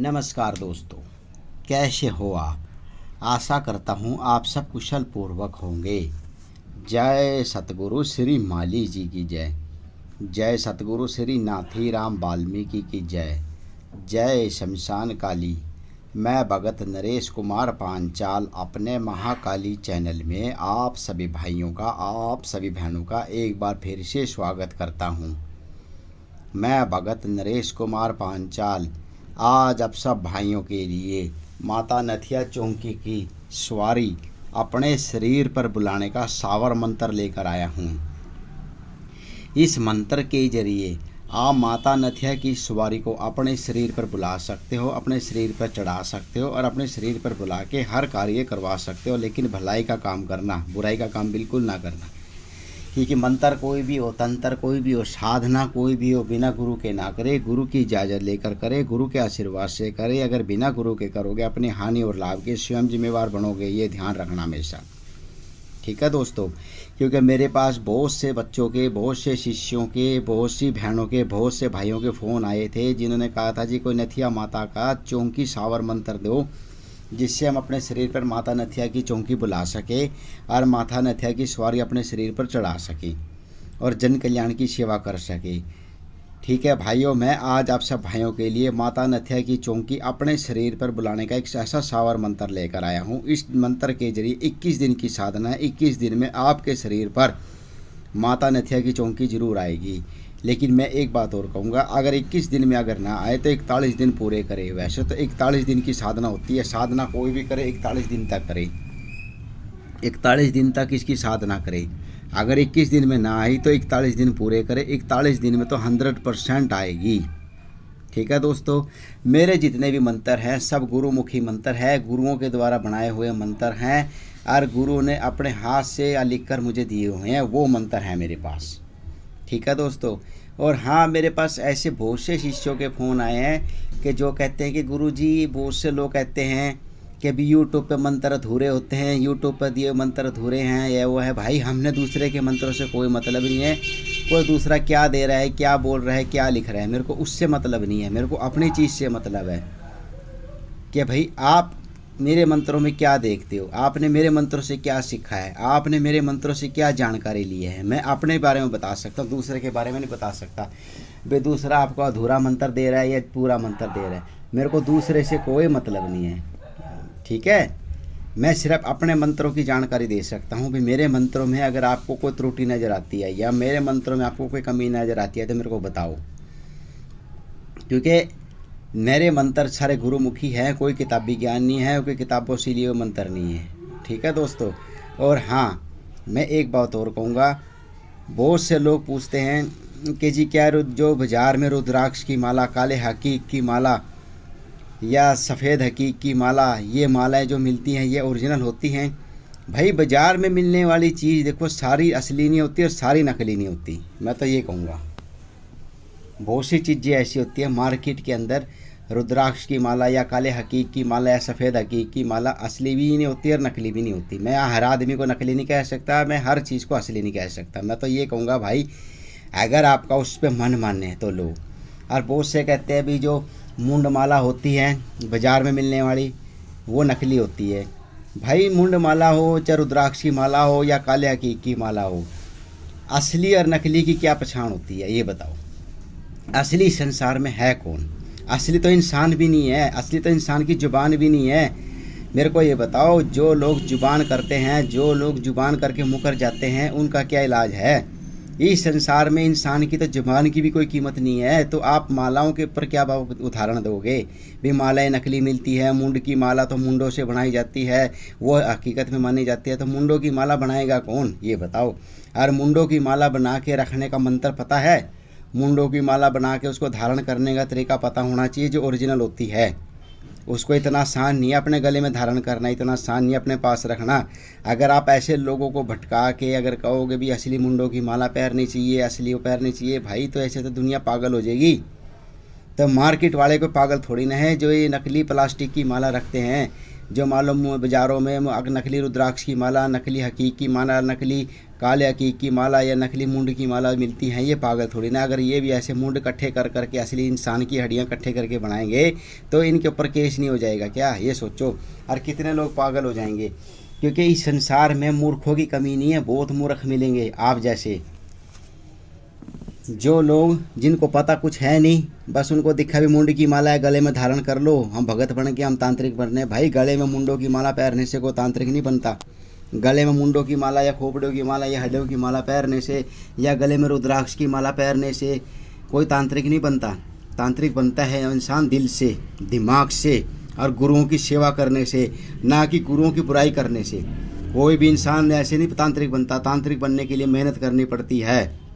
नमस्कार दोस्तों, कैसे हो आप। आशा करता हूँ आप सब कुशल पूर्वक होंगे। जय सतगुरु श्री माली जी की जय। जय सतगुरु श्री नाथीराम वाल्मीकि की जय। जय शमशान काली। मैं भगत नरेश कुमार पांचाल अपने महाकाली चैनल में आप सभी भाइयों का, आप सभी बहनों का एक बार फिर से स्वागत करता हूँ। मैं भगत नरेश कुमार पांचाल आज आप सब भाइयों के लिए माता नथिया चौकी की सवारी अपने शरीर पर बुलाने का सावर मंत्र लेकर आया हूँ। इस मंत्र के जरिए आप माता नथिया की सवारी को अपने शरीर पर बुला सकते हो, अपने शरीर पर चढ़ा सकते हो और अपने शरीर पर बुला के हर कार्य करवा सकते हो। लेकिन भलाई का काम करना, बुराई का काम बिल्कुल ना करना। क्योंकि मंत्र कोई भी हो, तंत्र कोई भी हो, साधना कोई भी हो, बिना गुरु के ना करे। गुरु की इजाज़त लेकर करे, गुरु के आशीर्वाद से करे। अगर बिना गुरु के करोगे अपनी हानि और लाभ के स्वयं जिम्मेवार बनोगे, ये ध्यान रखना हमेशा। ठीक है दोस्तों, क्योंकि मेरे पास बहुत से बच्चों के, बहुत से शिष्यों के, बहुत सी बहनों के, बहुत से भाइयों के फ़ोन आए थे जिन्होंने कहा था जी कोई नथिया माता का चौकी सावर मंत्र दो, जिससे हम अपने शरीर पर माता नथिया की चौकी बुला सके और माता नथिया की सवारी अपने शरीर पर चढ़ा सके और जन कल्याण की सेवा कर सके। ठीक है भाइयों, मैं आज आप सब भाइयों के लिए माता नथिया की चौकी अपने शरीर पर बुलाने का एक ऐसा सावर मंत्र लेकर आया हूँ। इस मंत्र के जरिए 21 दिन की साधना है। 21 दिन में आपके शरीर पर माता नथिया की चौकी जरूर आएगी। लेकिन मैं एक बात और कहूँगा, अगर 21 दिन में अगर ना आए तो 41 दिन पूरे करे। वैसे तो 41 दिन की साधना होती है, साधना कोई भी करे 41 दिन तक करे, 41 दिन तक इसकी साधना करे। अगर 21 दिन में ना आई तो 41 दिन पूरे करे। 41 दिन में तो 100% आएगी। ठीक है दोस्तों, मेरे जितने भी मंत्र हैं सब गुरुमुखी मंत्र है, गुरुओं के द्वारा बनाए हुए मंत्र हैं और गुरु ने अपने हाथ से या लिख कर मुझे दिए हुए हैं, वो मंत्र हैं मेरे पास। ठीक है दोस्तों, और हाँ, मेरे पास ऐसे बहुत से शिष्यों के फ़ोन आए हैं कि जो कहते हैं कि गुरुजी, बहुत से लोग कहते हैं कि अभी यूट्यूब पे मंत्र अधूरे होते हैं, यूट्यूब पर दिए मंत्र अधूरे हैं, ये वो है। भाई, हमने दूसरे के मंत्रों से कोई मतलब नहीं है। कोई दूसरा क्या दे रहा है, क्या बोल रहा है, क्या लिख रहा है, मेरे को उससे मतलब नहीं है। मेरे को अपनी चीज़ से मतलब है कि भाई आप मेरे मंत्रों में क्या देखते हो, आपने मेरे मंत्रों से क्या सीखा है, आपने मेरे मंत्रों से क्या जानकारी ली है। मैं अपने बारे में बता सकता हूँ, दूसरे के बारे में नहीं बता सकता। भाई दूसरा आपको अधूरा मंत्र दे रहा है या पूरा मंत्र दे रहा है, मेरे को दूसरे से कोई मतलब नहीं है। ठीक है, मैं सिर्फ अपने मंत्रों की जानकारी दे सकता हूँ। भाई मेरे मंत्रों में अगर आपको कोई त्रुटि नज़र आती है या मेरे मंत्रों में आपको कोई कमी नज़र आती है तो मेरे को बताओ, क्योंकि मेरे मंत्र सारे गुरुमुखी हैं। कोई किताबी ज्ञान नहीं है, कोई किताबों से लिए हुए मंत्र नहीं है। ठीक है दोस्तों, और हाँ, मैं एक बात और कहूँगा, बहुत से लोग पूछते हैं कि जी क्या जो बाज़ार में रुद्राक्ष की माला, काले हकीक की माला या सफ़ेद हकीक की माला, ये मालाएं जो मिलती हैं ये ओरिजिनल होती हैं। भाई बाज़ार में मिलने वाली चीज़ देखो सारी असली नहीं होती और सारी नकली नहीं होती। मैं तो ये कहूँगा बहुत सी चीज़ें ऐसी होती है मार्केट के अंदर, रुद्राक्ष की माला या काले हकीक की माला या सफ़ेद हकीक की माला असली भी नहीं होती और नकली भी नहीं होती। मैं हर आदमी को नकली नहीं कह सकता, मैं हर चीज़ को असली नहीं कह सकता। मैं तो ये कहूँगा भाई, अगर आपका उस पर मन माने तो लो। और बहुत से कहते हैं भी जो मुंड माला होती है बाज़ार में मिलने वाली वो नकली होती है। भाई मुंड माला हो चाहे रुद्राक्ष की माला हो या काले हकीक की माला हो, असली और नकली की क्या पहचान होती है ये बताओ। असली संसार में है कौन? असली तो इंसान भी नहीं है, असली तो इंसान की ज़ुबान भी नहीं है। मेरे को ये बताओ, जो लोग ज़ुबान करते हैं, जो लोग ज़ुबान करके मुकर जाते हैं, उनका क्या इलाज है? इस संसार में इंसान की तो ज़ुबान की भी कोई कीमत नहीं है, तो आप मालाओं के ऊपर क्या उदाहरण दोगे? भी मालाएं नकली मिलती है, मुंड की माला तो मुंडों से बनाई जाती है, वो हकीकत में मानी जाती है, तो मुंडों की माला बनाएगा कौन ये बताओ। और मुंडों की माला बना के रखने का मंत्र पता है? मुंडों की माला बना के उसको धारण करने का तरीका पता होना चाहिए जो ओरिजिनल होती है। उसको इतना आसान नहीं है अपने गले में धारण करना, इतना आसान नहीं अपने पास रखना। अगर आप ऐसे लोगों को भटका के अगर कहोगे भी असली मुंडों की माला पहननी चाहिए, असली वो पहननी चाहिए, भाई तो ऐसे तो दुनिया पागल हो जाएगी। तो मार्केट वाले को पागल थोड़ी ना है जो ये नकली प्लास्टिक की माला रखते हैं, जो मालूम बाज़ारों में नकली रुद्राक्ष की माला, नकली हकीक की माला, नकली काले अकीक की माला या नकली मुंड की माला मिलती हैं, ये पागल थोड़ी ना। अगर ये भी ऐसे मुंड इकट्ठे कर करके असली इंसान की हड्डियाँ इकट्ठे करके बनाएंगे तो इनके ऊपर केस नहीं हो जाएगा क्या? ये सोचो। और कितने लोग पागल हो जाएंगे, क्योंकि इस संसार में मूर्खों की कमी नहीं है, बहुत मूर्ख मिलेंगे आप जैसे। जो लोग जिनको पता कुछ है नहीं, बस उनको दिखा भी मुंड की माला है गले में धारण कर लो, हम भगत बन के हम तांत्रिक बनने। भाई गले में मुंडों की माला पहनने से कोई तांत्रिक नहीं बनता। गले में मुंडों की माला या खोपड़ियों की माला या हड्डियों की माला पहनने से या गले में रुद्राक्ष की माला पहनने से कोई तांत्रिक नहीं बनता। तांत्रिक बनता है इंसान दिल से, दिमाग से और गुरुओं की सेवा करने से, ना कि गुरुओं की बुराई करने से। कोई भी इंसान ऐसे नहीं तांत्रिक बनता। तांत्रिक बनने के लिए मेहनत करनी पड़ती है,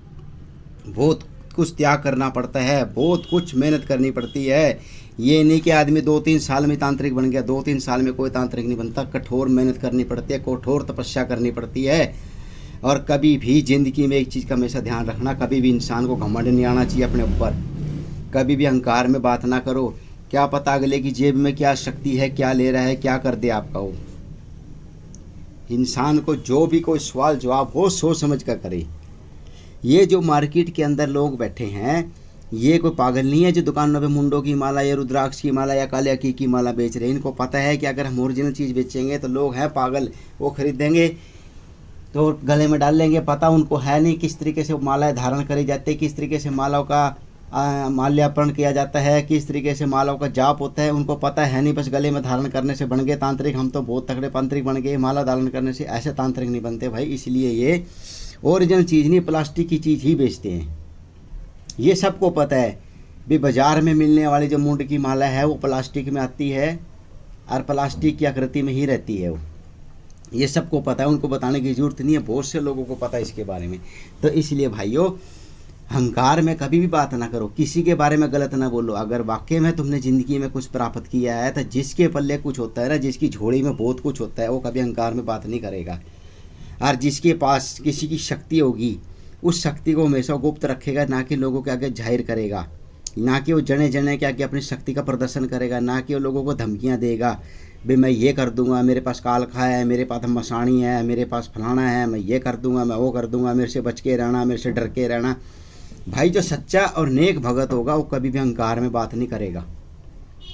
बहुत कुछ त्याग करना पड़ता है, बहुत कुछ मेहनत करनी पड़ती है। ये नहीं कि आदमी 2-3 साल में तांत्रिक बन गया, 2-3 साल में कोई तांत्रिक नहीं बनता। कठोर मेहनत करनी पड़ती है, कठोर तपस्या करनी पड़ती है। और कभी भी ज़िंदगी में एक चीज़ का हमेशा ध्यान रखना, कभी भी इंसान को घमंड नहीं आना चाहिए अपने ऊपर। कभी भी अहंकार में बात ना करो। क्या पता अगले की जेब में क्या शक्ति है, क्या ले रहा है, क्या कर दे आपका वो। इंसान को जो भी कोई सवाल जवाब हो सोच समझ कर करे। ये जो मार्केट के अंदर लोग बैठे हैं, ये कोई पागल नहीं है जो दुकानों पे मुंडों की माला या रुद्राक्ष की माला या काले अकीक की माला बेच रहे हैं। इनको पता है कि अगर हम ओरिजिनल चीज़ बेचेंगे तो लोग हैं पागल, वो खरीदेंगे तो गले में डाल लेंगे। पता उनको है नहीं किस तरीके से मालाएं धारण करी जाती है, किस तरीके से मालाओं का माल्यार्पण किया जाता है, किस तरीके से मालाओं का जाप होता है। उनको पता है नहीं, बस गले में धारण करने से बन गए तांत्रिक। हम तो बहुत तगड़े तांत्रिक बन गए, माला धारण करने से ऐसे तांत्रिक नहीं बनते भाई। इसलिए ये ओरिजिनल चीज़ नहीं, प्लास्टिक की चीज़ ही बेचते हैं। ये सबको पता है भी। बाज़ार में मिलने वाली जो मुंड की माला है वो प्लास्टिक में आती है और प्लास्टिक की आकृति में ही रहती है वो। ये सबको पता है, उनको बताने की ज़रूरत नहीं है, बहुत से लोगों को पता है इसके बारे में। तो इसलिए भाइयों, अहंकार में कभी भी बात ना करो, किसी के बारे में गलत ना बोलो। अगर वाकई में तुमने ज़िंदगी में कुछ प्राप्त किया है तो जिसके पल्ले कुछ होता है ना, जिसकी झोली में बहुत कुछ होता है, वो कभी अहंकार में बात नहीं करेगा। और जिसके पास किसी की शक्ति होगी, उस शक्ति को हमेशा गुप्त रखेगा, ना कि लोगों के आगे जाहिर करेगा। ना कि वो जने जने के आगे अपनी शक्ति का प्रदर्शन करेगा, ना कि वो लोगों को धमकियां देगा भाई मैं ये कर दूंगा, मेरे पास कालखा है, मेरे पास मसाणी है, मेरे पास फलाना है, मैं ये कर दूंगा, मैं वो कर दूंगा, मेरे से बच के रहना, मेरे से डर के रहना। भाई जो सच्चा और नेक भगत होगा वो कभी भी अहंकार में बात नहीं करेगा,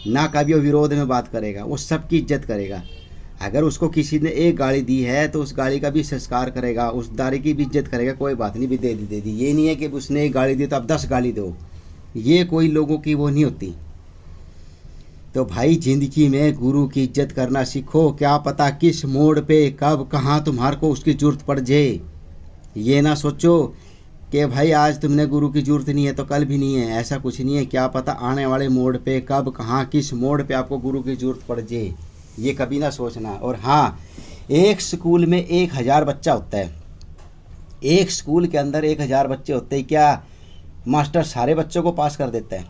ना कभी वो विरोध में बात करेगा, वो सबकी इज्जत करेगा। अगर उसको किसी ने एक गाली दी है तो उस गाली का भी संस्कार करेगा, उस दारी की भी इज्जत करेगा। कोई बात नहीं भी दे दी। ये नहीं है कि उसने एक गाली दी तो अब 10 गाली दो, ये कोई लोगों की वो नहीं होती। तो भाई ज़िंदगी में गुरु की इज्जत करना सीखो। क्या पता किस मोड़ पे कब कहाँ तुम्हारे को उसकी ज़रूरत पड़ जाए। ये ना सोचो कि भाई आज तुमने गुरु की ज़रूरत नहीं है तो कल भी नहीं है, ऐसा कुछ नहीं है। क्या पता आने वाले मोड़ पे कब कहाँ किस मोड़ पे आपको गुरु की ज़रूरत पड़ जाए, ये कभी ना सोचना। और हाँ, एक स्कूल में 1000 बच्चा होता है, एक स्कूल के अंदर 1000 बच्चे होते हैं। क्या मास्टर सारे बच्चों को पास कर देता है?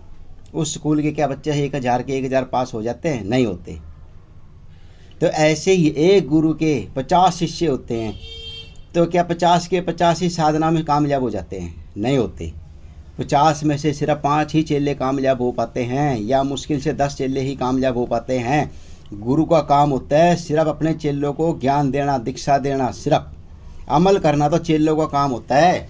उस स्कूल के क्या बच्चे 1000 के 1000 पास हो जाते हैं? नहीं होते। तो ऐसे ही एक गुरु के 50 शिष्य होते हैं, तो क्या 50 के 50 ही साधना में कामयाब हो जाते हैं? नहीं होते। 50 में से सिर्फ 5 ही चेले कामयाब हो पाते हैं, या मुश्किल से 10 चेले ही कामयाब हो पाते हैं। गुरु का काम होता है सिर्फ अपने चेलों को ज्ञान देना, दीक्षा देना, सिर्फ अमल करना तो चेलों का काम होता है।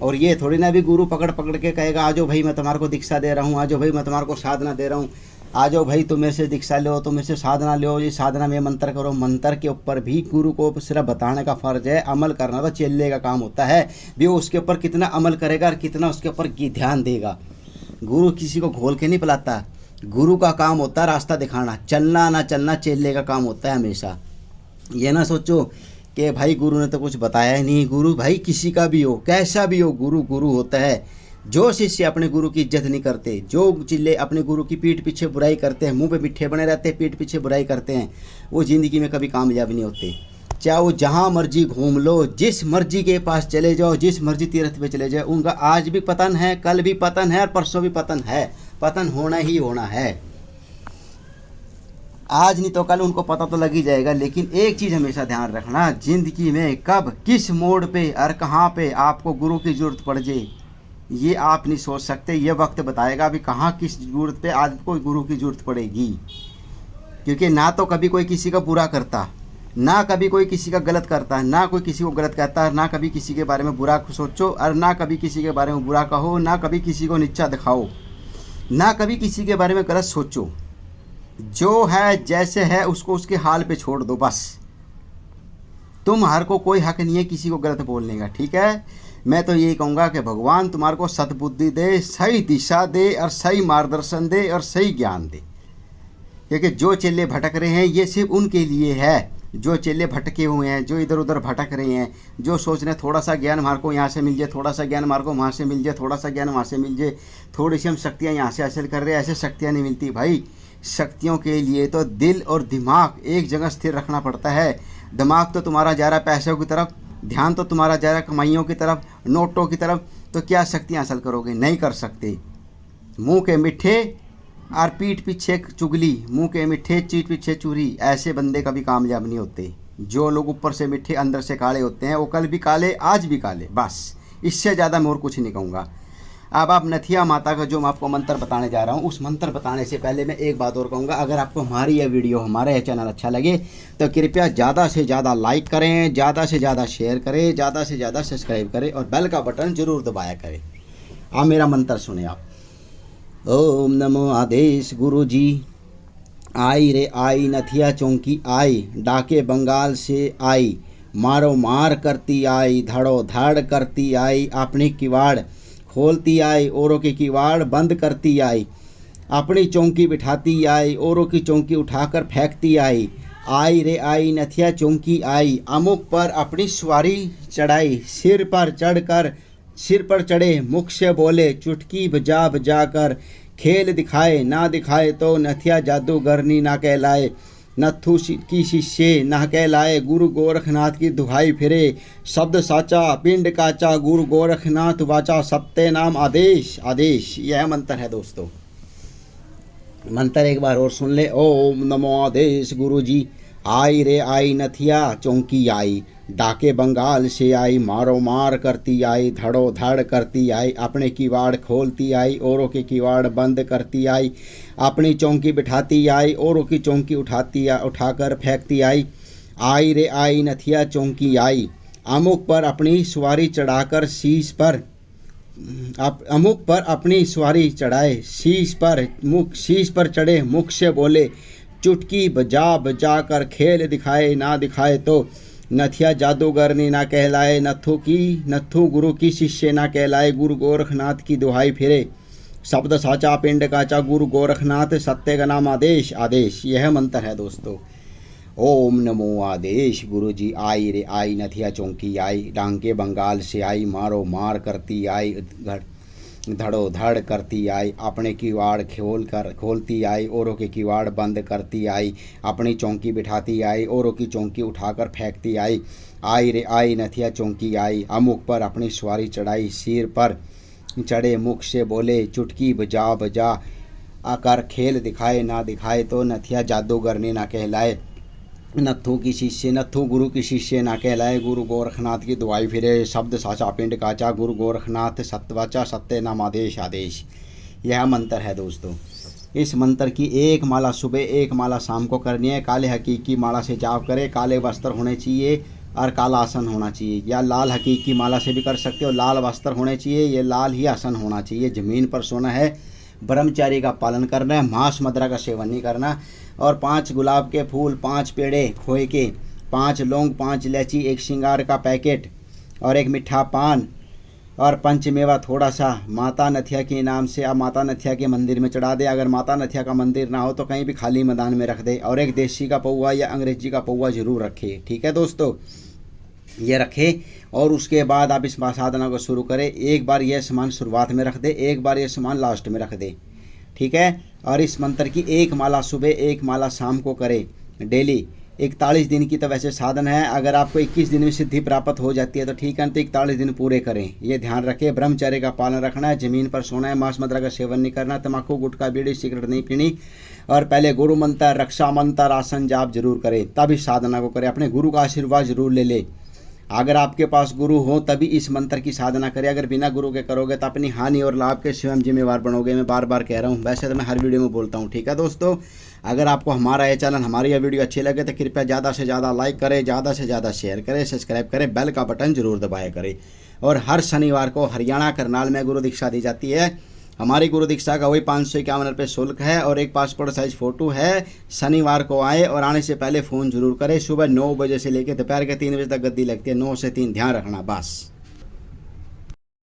और ये थोड़ी ना भी गुरु पकड़ पकड़ के कहेगा आजो भाई मैं तुम्हारे को दीक्षा दे रहा हूँ, आजो भाई मैं तुम्हारे को साधना दे रहा हूँ, आजो भाई तुम मेरे से दीक्षा लो, तुम मेरे से साधना लो, ये साधना में मंत्र करो। मंत्र के ऊपर भी गुरु को सिर्फ बताने का फ़र्ज है, अमल करना तो चेले का काम होता है। भी वो उसके ऊपर कितना अमल करेगा और कितना उसके ऊपर ध्यान देगा। गुरु किसी को घोल के नहीं पिलाता, गुरु का काम होता है रास्ता दिखाना। चलना ना चलना चेले का काम होता है हमेशा। ये ना सोचो कि भाई गुरु ने तो कुछ बताया ही नहीं। गुरु भाई किसी का भी हो, कैसा भी हो, गुरु गुरु होता है। जो शिष्य अपने गुरु की इज्जत नहीं करते, जो चिल्ले अपने गुरु की पीठ पीछे बुराई करते हैं, मुंह पे मिठ्ठे बने रहते हैं, पीठ पीछे बुराई करते हैं, वो ज़िंदगी में कभी कामयाब नहीं होते। चाहे वो जहाँ मर्जी घूम लो, जिस मर्जी के पास चले जाओ, जिस मर्जी तीर्थ पे चले जाओ, उनका आज भी पतन है, कल भी पतन है और परसों भी पतन है। पतन होना ही होना है। आज नहीं तो कल उनको पता तो लग ही जाएगा। लेकिन एक चीज़ हमेशा ध्यान रखना, ज़िंदगी में कब किस मोड़ पे और कहाँ पे आपको गुरु की ज़रूरत पड़ जाए ये आप नहीं सोच सकते। ये वक्त बताएगा भी कहाँ किस ज़रूरत पे आपको गुरु की ज़रूरत पड़ेगी। क्योंकि ना तो कभी कोई किसी का बुरा करता, ना कभी कोई किसी का गलत करता है, ना कोई किसी को गलत कहता है, ना कभी किसी के बारे में बुरा सोचो और ना कभी किसी के बारे में बुरा कहो, ना कभी किसी को नीचा दिखाओ, ना कभी किसी के बारे में गलत सोचो। जो है जैसे है उसको उसके हाल पे छोड़ दो बस। तुम हर को कोई हक नहीं है किसी को गलत बोलने का, ठीक है। मैं तो यही कहूँगा कि भगवान तुम्हारे को सद्बुद्धि दे, सही दिशा दे और सही मार्गदर्शन दे और सही ज्ञान दे। क्योंकि जो चेले भटक रहे हैं ये सिर्फ उनके लिए है, जो चेले भटके हुए हैं, जो इधर उधर भटक रहे हैं, जो सोच रहे हैं थोड़ा सा ज्ञान हमारे को यहाँ से मिल जाए, थोड़ा सा ज्ञान हमारे को वहाँ से मिल जाए, थोड़ा सा ज्ञान वहाँ से मिल जाए, थोड़ी सी हम शक्तियाँ यहाँ से हासिल कर रहे हैं। ऐसे शक्तियाँ नहीं मिलती भाई। शक्तियों के लिए तो दिल और दिमाग एक जगह स्थिर रखना पड़ता है। दिमाग तो तुम्हारा जा रहा है पैसों की तरफ, ध्यान तो तुम्हारा जा रहा है कमाइयों की तरफ, नोटों की तरफ, तो क्या शक्तियाँ हासिल करोगे? नहीं कर सकते। मुँह के मिठे और पीठ पीछे चुगली, मुंह के मिठे पीठ पीछे चूरी, ऐसे बंदे कभी कामयाब नहीं होते। जो लोग ऊपर से मिठे अंदर से काले होते हैं वो कल भी काले आज भी काले, बस। इससे ज़्यादा मैं और कुछ नहीं कहूँगा। अब आप नथिया माता का जो मैं आपको मंत्र बताने जा रहा हूँ, उस मंत्र बताने से पहले मैं एक बात और कहूँगा। अगर आपको हमारी यह वीडियो, हमारा यह चैनल अच्छा लगे तो कृपया ज़्यादा से ज़्यादा लाइक करें, ज़्यादा से ज़्यादा शेयर करें, ज़्यादा से ज़्यादा सब्सक्राइब करें और बेल का बटन ज़रूर दबाया करें। अब मेरा मंत्र सुने आप। ओम नमो आदेश गुरु जी। आई रे आई नथिया चौंकी आई, डाके बंगाल से आई, मारो मार करती आई, धड़ो धड़ करती आई, अपनी किवाड़ खोलती आई, औरों की किवाड़ बंद करती आई, अपनी चौंकी बिठाती आई, औरों की चौंकी उठाकर फेंकती आई। आई रे आई नथिया चौंकी आई, अमुक पर अपनी सवारी चढ़ाई, सिर पर चढ़े मुख से बोले, चुटकी बजा बजा कर खेल दिखाए, ना दिखाए तो नथिया जादूगरनी ना कहलाए, नत्थू की शिष्य ना कहलाए, गुरु गोरखनाथ की दुहाई फिरे, शब्द साचा पिंड काचा, गुरु गोरखनाथ वाचा, सत्य नाम आदेश आदेश। यह मंत्र है दोस्तों। मंत्र एक बार और सुन ले। ओम नमो आदेश गुरु जी। आई रे आई नथिया चौंकी आई, डाके बंगाल से आई, मारो मार करती आई, धड़ो धड़ करती आई, अपने किवाड़ खोलती आई, औरों के किवाड़ बंद करती आई, अपनी चौंकी बिठाती आई, औरों की चौंकी उठाकर फेंकती आई। आई रे आई नथिया चौंकी आई, अमुक पर अपनी सवारी चढ़ाकर शीश पर अपनी सवारी चढ़ाए, शीश पर चढ़े मुख से बोले, चुटकी बजा बजा कर खेल दिखाए, ना दिखाए तो नथिया जादूगरनी ना कहलाए, नत्थू गुरु की शिष्य ना कहलाए, गुरु गोरखनाथ की दुहाई फिरे, शब्द साचा पिंड काचा, गुरु गोरखनाथ सत्य का नाम आदेश आदेश। यह मंत्र है दोस्तों। ओम नमो आदेश गुरु जी। आई रे आई नथिया चौंकी आई, डांके बंगाल से आई, मारो मार करती आई, धड़ो धड़ करती आई, अपने किवाड़ खोलती आई, औरों के किवाड़ बंद करती आई, अपनी चौंकी बिठाती आई, औरों की चौंकी उठाकर फेंकती आई। आई रे आई नथिया चौंकी आई, अमुक पर अपनी सवारी चढ़ाई, सिर पर चढ़े मुख से बोले, चुटकी बजा बजा आकर खेल दिखाए, ना दिखाए तो नथिया जादूगरनी ना कहलाए, नत्थू गुरु की शिष्य ना कहलाए, गुरु गोरखनाथ की दुआई फिरे, शब्द साचा पिंड काचा, गुरु गोरखनाथ सत्यवाचा सत्य नाम आदेश आदेश। यह मंत्र है दोस्तों। इस मंत्र की एक माला सुबह एक माला शाम को करनी है। काले हकीकी माला से जाप करें, काले वस्त्र होने चाहिए और काला आसन होना चाहिए, या लाल हकीकी माला से भी कर सकते हो, लाल वस्त्र होने चाहिए, ये लाल ही आसन होना चाहिए। ज़मीन पर सोना है, ब्रह्मचारी का पालन करना है, मांस मदिरा का सेवन नहीं करना, और 5 गुलाब के फूल, 5 पेड़े खोए के, 5 लौंग, 5 इलायची, 1 श्रृंगार का पैकेट और 1 मिठा पान और पंचमेवा थोड़ा सा माता नथिया के नाम से आप माता नथिया के मंदिर में चढ़ा दे। अगर माता नथिया का मंदिर ना हो तो कहीं भी खाली मैदान में रख दे, और 1 देसी का पौवा या अंग्रेजी का पौवा जरूर रखे। ठीक है दोस्तों, ये रखे और उसके बाद आप इस साधना को शुरू करें। एक बार यह सामान शुरुआत में रख दे, एक बार यह सामान लास्ट में रख दे। ठीक है, और इस मंत्र की एक माला सुबह एक माला शाम को करें डेली। 41 दिन की तो वैसे साधन है, अगर आपको 21 दिन में सिद्धि प्राप्त हो जाती है तो ठीक है, तो 41 दिन पूरे करें। ये ध्यान रखें, ब्रह्मचर्य का पालन रखना है, ज़मीन पर सोना है, मांस मदिरा का सेवन नहीं करना, तम्बाकू गुटखा बीड़ी सिगरेट नहीं पीनी, और पहले गुरु मंत्र, रक्षा मंत्र, आसन जाप जरूर करें, तब इस साधना को करें। अपने गुरु का आशीर्वाद जरूर ले ले। अगर आपके पास गुरु हो तभी इस मंत्र की साधना करें, अगर बिना गुरु के करोगे तो अपनी हानि और लाभ के स्वयं जिम्मेवार बनोगे। मैं बार बार कह रहा हूँ, वैसे तो मैं हर वीडियो में बोलता हूँ, ठीक है दोस्तों। अगर आपको हमारा ये चैनल, हमारी यह वीडियो अच्छी लगे तो कृपया ज़्यादा से ज़्यादा लाइक करें, ज़्यादा से ज़्यादा शेयर करें, सब्सक्राइब करें, बेल का बटन जरूर दबाया करें। और हर शनिवार को हरियाणा करनाल में गुरु दीक्षा दी जाती है। हमारी गुरु दीक्षा का वही 551 रुपये शुल्क है और एक पासपोर्ट साइज फ़ोटो है। शनिवार को आए और आने से पहले फ़ोन जरूर करें। सुबह 9 बजे से लेकर दोपहर के 3 बजे तक गद्दी लगती है, 9 से 3, ध्यान रखना बस।